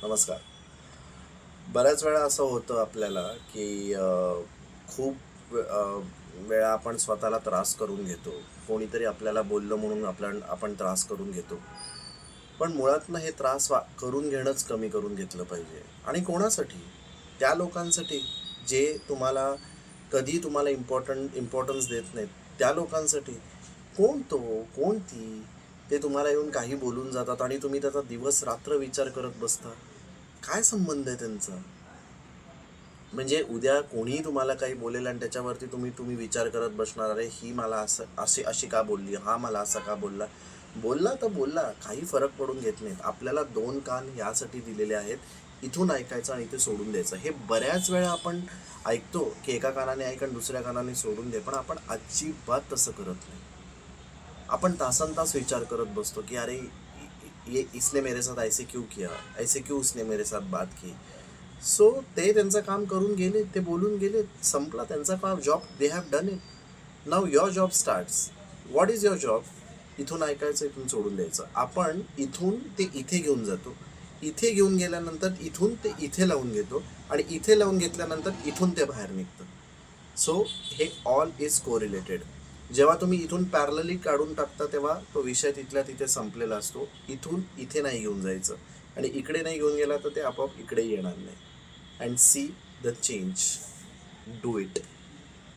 नमस्कार. बऱ्याच वेळा असं होतं आपल्याला की खूप वेळा आपण स्वतःला त्रास करून घेतो. कोणीतरी आपल्याला बोललं म्हणून आपण त्रास करून घेतो. पण मुळातनं हे त्रास करून घेणंच कमी करून घेतलं पाहिजे. आणि कोणासाठी? त्या लोकांसाठी जे तुम्हाला कधी तुम्हाला इम्पॉर्टन्स देत नाहीत. त्या लोकांसाठी. कोण तो? कोण ती? ते तुम्हाला येऊन काही बोलून जातात आणि तुम्ही त्याचा दिवस-रात्र विचार करत बसता. काय संबंध आहे त्यांचा? म्हणजे उद्या कोणीही तुम्हाला काही बोलेल आणि त्याच्यावरती तुम्ही तुम्ही विचार करत बसणार, अरे ही मला असं अशी का बोलली, हा मला असा का बोलला. बोलला तर बोलला, काही फरक पडून घेत नाहीत. आपल्याला दोन कान यासाठी दिलेले आहेत, इथून ऐकायचं आणि इथे सोडून द्यायचं. हे बऱ्याच वेळा आपण ऐकतो की एका कानाने ऐक आणि दुसऱ्या कानाने सोडून दे, पण आपण अजिबात तसं करत नाही. आपण तासनतास विचार करत बसतो की अरे ये इसने मेरे साथ ऐसे क्यों किया, ऐसे क्यों उसने मेरे साथ बात की. सो ते त्यांचं काम करून गेले, ते बोलून गेले, संपला त्यांचा काम, job they have done it. Now your job starts. What is your job? इथून ऐकायचं, इथून सोडून द्यायचं. आपण इथून ते इथे घेऊन जातो, इथे घेऊन गेल्यानंतर इथून ते इथे लावून घेतो आणि इथे लावून घेतल्यानंतर इथून ते बाहेर निघतं. सो हे ऑल इज कोरिलेटेड. जेव्हा तुम्ही इथून पॅरलली काढून टाकता तेव्हा तो विषय तिथल्या तिथे संपलेला असतो. इथून इथे नाही घेऊन जायचं आणि इकडे नाही घेऊन गेला तर ते आपोआप इकडे येणार नाही. And see the change. Do it.